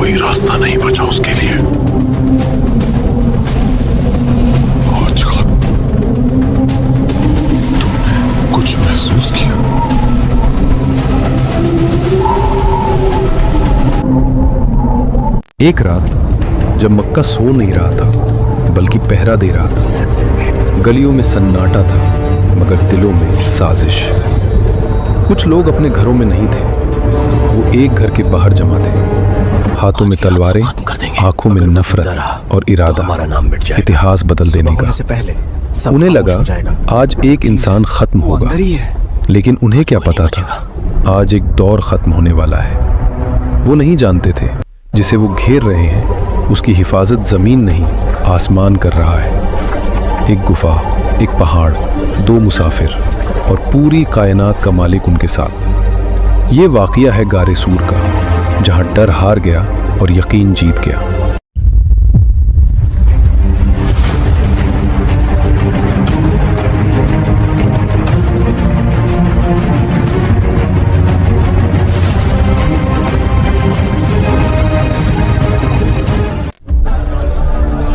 कोई रास्ता नहीं बचा उसके लिए। आज खत्म। तुमने कुछ महसूस किया? एक रात जब मक्का सो नहीं रहा था बल्कि पहरा दे रहा था, गलियों में सन्नाटा था मगर दिलों में साजिश। कुछ लोग अपने घरों में नहीं थे, वो एक घर के बाहर जमा थे, हाथों में तलवारें, आंखों में नफरत और इरादा इतिहास बदल देने का। उन्हें लगा आज एक इंसान खत्म होगा, लेकिन उन्हें क्या पता था आज एक दौर खत्म होने वाला है। वो नहीं जानते थे जिसे वो घेर रहे हैं उसकी हिफाजत जमीन नहीं आसमान कर रहा है। एक गुफा, एक पहाड़, दो मुसाफिर और पूरी कायनात का मालिक उनके साथ। ये वाक़या है गारे सूर का, जहां डर हार गया और यकीन जीत गया।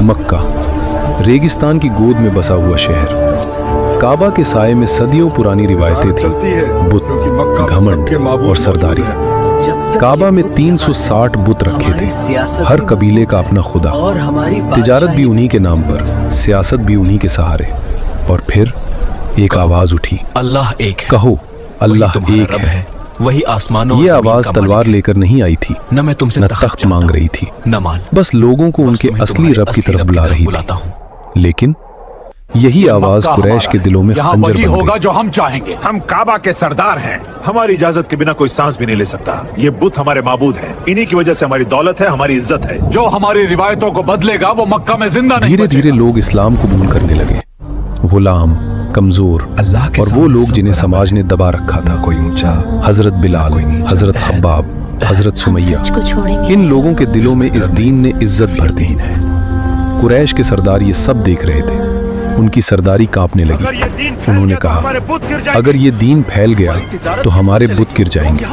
मक्का, रेगिस्तान की गोद में बसा हुआ शहर। काबा के साये में सदियों पुरानी रिवायतें थीं, बुत, घमंड और सरदारी। काबा में 360 बुत रखे थे, हर कबीले का अपना खुदा। तिजारत भी उन्हीं के नाम पर, सियासत भी उन्हीं के सहारे। और फिर एक आवाज उठी, अल्लाह एक है। कहो अल्लाह एक है। वही आसमानों ये आवाज तलवार लेकर नहीं आई थी, न मैं तुमसे न तख्त मांग रही थी, न माल, बस लोगों को उनके असली रब की तरफ बुला रही थी। लेकिन यही आवाज कुरैश के दिलों में खंजर बन होगा गई। जो हम चाहेंगे। हम काबा के सरदार हैं, हमारी इजाजत के बिना कोई सांस भी नहीं ले सकता। ये बुत हमारे माबूद हैं, इन्हीं की वजह से हमारी दौलत है, हमारी इज्जत है। जो हमारी रिवायतों को बदलेगा वो मक्का में जिंदा नहीं धीरे धीरे लोग इस्लाम कबूल करने लगे। गुलाम, कमजोर और वो लोग जिन्हें समाज ने दबा रखा था, हजरत बिलाल, हजरत खब्बाब, हजरत सुमैया, इन लोगों के दिलों में इस दीन ने इज्जत भर दी। कुरैश के सरदार ये सब देख रहे थे, उनकी सरदारी कांपने लगी। उन्होंने कहा, अगर ये दीन फैल गया तो हमारे बुत गिर जाएंगे,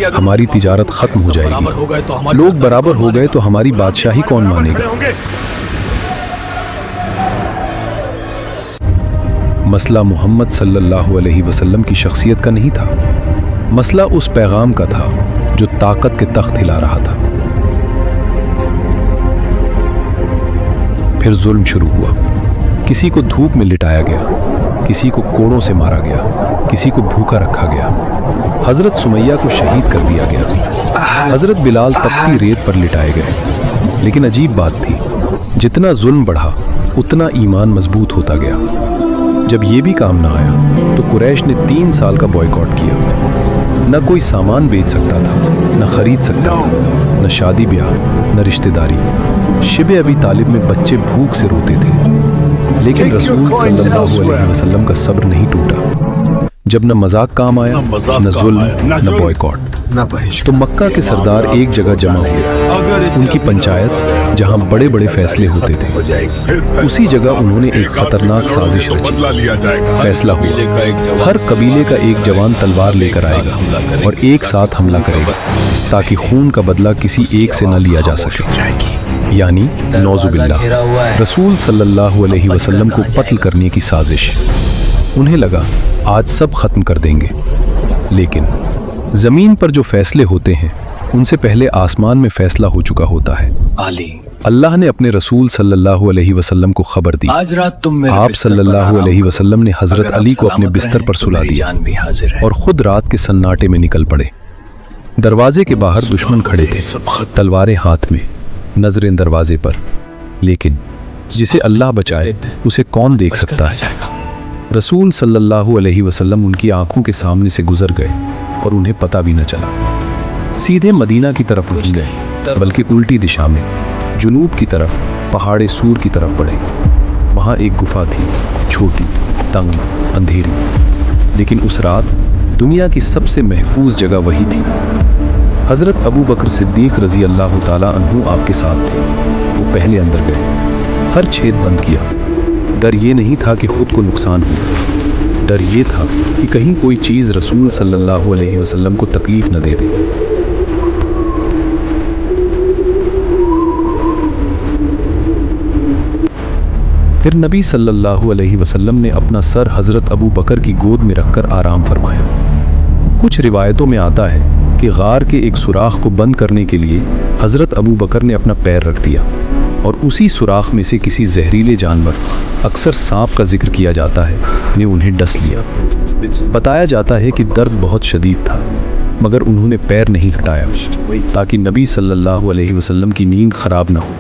हमारी तिजारत खत्म हो जाएगी। लोग बराबर हो गए तो हमारी बादशाही कौन मानेगा? मसला मोहम्मद सल्लल्लाहु अलैहि वसल्लम की शख्सियत का नहीं था, मसला उस पैगाम का था जो ताकत के तख्त हिला रहा था। फिर जुल्म शुरू हुआ। किसी को धूप में लिटाया गया, किसी को कोड़ों से मारा गया, किसी को भूखा रखा गया। हजरत सुमैया को शहीद कर दिया गया। हजरत बिलाल तपती रेत पर लिटाए गए। लेकिन अजीब बात थी, जितना जुल्म बढ़ा उतना ईमान मजबूत होता गया। जब ये भी काम ना आया तो कुरैश ने 3 साल का बॉयकॉट किया। न कोई सामान बेच सकता था, न खरीद सकता था, न शादी ब्याह, न रिश्तेदारी। शिबे अबी तालिब में बच्चे भूख से रोते थे। लेकिन रसूल सल्लल्लाहु अलैहि वसल्लम का सब्र नहीं टूटा। जब न मजाक काम आया, न जुल्म, न बॉयकॉट, तो मक्का के सरदार एक जगह जमा हुए। उनकी पंचायत जहां बड़े बड़े फैसले होते थे, उसी जगह उन्होंने एक खतरनाक साजिश रची। फैसला हुआ, हर कबीले का एक जवान तलवार लेकर आएगा और एक साथ हमला करेगा, ताकि खून का बदला किसी एक से न लिया जा सके। यानी नौजुबिल्लाह, रसूल सल्लल्लाहु अलैहि वसल्लम को कत्ल करने की साजिश। उन्हें लगा आज सब खत्म कर देंगे। लेकिन जमीन पर जो फैसले होते हैं उनसे पहले आसमान में फैसला हो चुका होता है। अल्लाह ने अपने रसूल सल्लल्लाहु अलैहि वसल्लम को खबर दी। आज रात तुम आप सल्लल्लाहु अलैहि वसल्लम ने हजरत अली को अपने बिस्तर पर सुला दिया और खुद रात के सन्नाटे में निकल पड़े। दरवाजे के बाहर दुश्मन खड़े थे, तलवारें हाथ में, नजरें दरवाजे पर। लेकिन जिसे अल्लाह बचाए उसे कौन देख सकता है? रसूल सल्लल्लाहु अलैहि वसल्लम उनकी आंखों के सामने से गुजर गए और उन्हें पता भी न चला। सीधे मदीना की तरफ नहीं गए, बल्कि उल्टी दिशा में जुनूब की तरफ, पहाड़े सूर की तरफ बढ़े। वहाँ एक गुफा थी, छोटी, तंग, अंधेरी। लेकिन उस रात दुनिया की सबसे महफूज जगह वही थी। हज़रत अबू बकर सिद्दीक रज़ी अल्लाह ताला अन्हु आपके साथ थे। वो पहले अंदर गए, हर छेद बंद किया। डर ये नहीं था कि खुद को नुकसान हो, डर ये था कि कहीं कोई चीज़ रसूल सल्लल्लाहु अलैहि वसल्लम को तकलीफ न दे दे। پھر نبی صلی اللہ علیہ وسلم نے اپنا سر حضرت ابو بکر کی گود میں رکھ کر آرام فرمایا۔ کچھ روایتوں میں آتا ہے کہ غار کے ایک سوراخ کو بند کرنے کے لیے حضرت ابو بکر نے اپنا پیر رکھ دیا اور اسی سوراخ میں سے کسی زہریلے جانور، اکثر سانپ کا ذکر کیا جاتا ہے، نے انہیں ڈس لیا۔ بتایا جاتا ہے کہ درد بہت شدید تھا، مگر انہوں نے پیر نہیں ہٹایا تاکہ نبی صلی اللہ علیہ وسلم کی نیند خراب نہ ہو،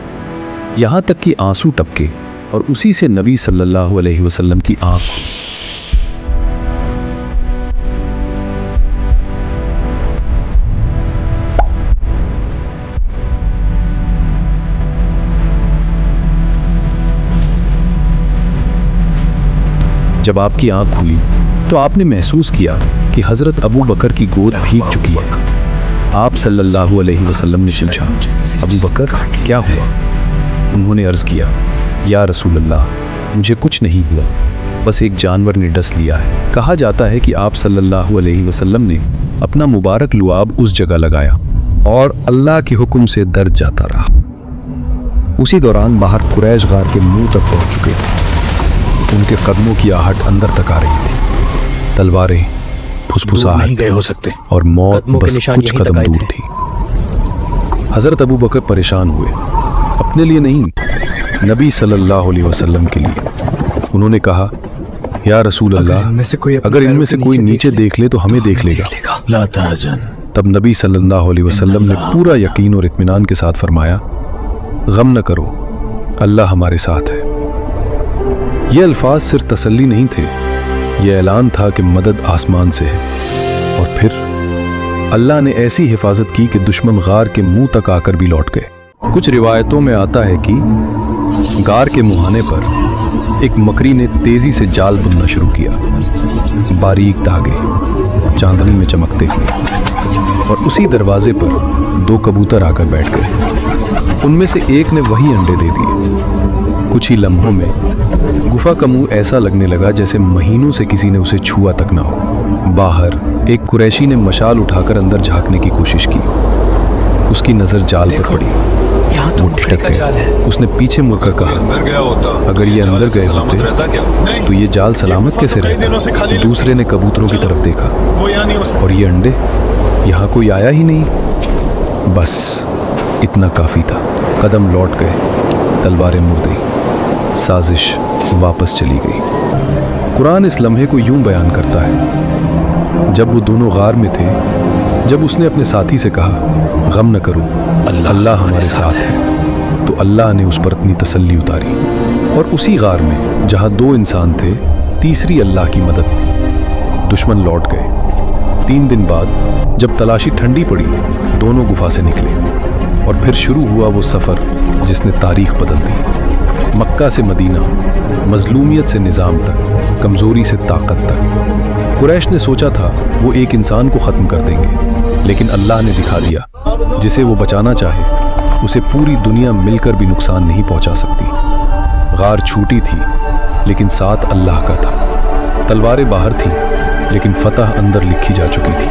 یہاں تک کہ آنسو ٹپکے اور اسی سے نبی صلی اللہ علیہ وسلم کی آنکھ جب آپ کی آنکھ کھلی تو آپ نے محسوس کیا کہ حضرت ابو بکر کی گود بھیگ چکی ہے۔ آپ صلی اللہ علیہ وسلم نے پوچھا، ابو بکر کیا ہوا؟ انہوں نے عرض کیا، یا رسول اللہ، مجھے کچھ نہیں ہوا، بس ایک جانور نے ڈس لیا ہے۔ کہا جاتا ہے کہ آپ صلی اللہ علیہ وسلم نے اپنا مبارک لعاب اس جگہ لگایا اور اللہ کے حکم سے درد جاتا رہا۔ اسی دوران باہر قریش غار کے منہ تک پہنچ چکے تھے۔ ان کے قدموں کی آہٹ اندر تک آ رہی تھی، تلواریں پھسپھساہٹ گئے ہو سکتے اور موت قدموں کے بس نشان کچھ یہیں قدم تک آئے دور تھے۔ تھی۔ حضرت ابو بکر پریشان ہوئے، اپنے لیے نہیں، نبی صلی اللہ علیہ وسلم کے لیے۔ انہوں نے کہا، یا رسول اللہ، اگر ان میں سے کوئی نیچے دیکھ لے تو ہمیں دیکھ لے گا۔ لا تحزن۔ تب نبی صلی اللہ علیہ وسلم نے پورا یقین اور اطمینان کے ساتھ فرمایا، غم نہ کرو، اللہ ہمارے ساتھ ہے۔ یہ الفاظ صرف تسلی نہیں تھے، یہ اعلان تھا کہ مدد آسمان سے ہے۔ اور پھر اللہ نے ایسی حفاظت کی کہ دشمن غار کے منہ تک آ کر بھی لوٹ گئے۔ کچھ روایتوں میں آتا ہے کہ غار کے مہانے پر ایک مکری نے تیزی سے جال بننا شروع کیا، باریک دھاگے چاندنی میں چمکتے ہوئے، اور اسی دروازے پر 2 کبوتر آ کر بیٹھ گئے۔ ان میں سے ایک نے وہی انڈے دے دیے۔ کچھ ہی لمحوں میں گفا کا منہ ایسا لگنے لگا جیسے مہینوں سے کسی نے اسے چھوا تک نہ ہو۔ باہر ایک قریشی نے مشال اٹھا کر اندر جھانکنے کی کوشش کی۔ اس کی نظر جال پر پڑی، وہ ٹھٹک گیا۔ اس نے پیچھے مڑ کر کہا، اگر یہ اندر گئے ہوتے تو یہ جال سلامت کیسے رہتا؟ دوسرے نے کبوتروں کی طرف دیکھا، اور یہ انڈے، یہاں کوئی آیا ہی نہیں۔ بس اتنا کافی تھا۔ قدم لوٹ گئے، تلواریں مڑ گئی، سازش واپس چلی گئی۔ قرآن اس لمحے کو یوں بیان کرتا ہے، جب وہ دونوں غار میں تھے، جب اس نے اپنے ساتھی سے کہا، غم نہ کرو، اللہ ہمارے ساتھ ہے، تو اللہ نے اس پر اپنی تسلی اتاری۔ اور اسی غار میں جہاں 2 انسان تھے، تیسری اللہ کی مدد تھی۔ دشمن لوٹ گئے۔ 3 دن بعد جب تلاشی ٹھنڈی پڑی، دونوں گفا سے نکلے، اور پھر شروع ہوا وہ سفر جس نے تاریخ بدل دی۔ مکہ سے مدینہ، مظلومیت سے نظام تک، کمزوری سے طاقت تک۔ قریش نے سوچا تھا وہ ایک انسان کو ختم کر دیں گے، لیکن اللہ نے دکھا دیا، جسے وہ بچانا چاہے اسے پوری دنیا مل کر بھی نقصان نہیں پہنچا سکتی۔ غار چھوٹی تھی لیکن ساتھ اللہ کا تھا، تلواریں باہر تھیں لیکن فتح اندر لکھی جا چکی تھی۔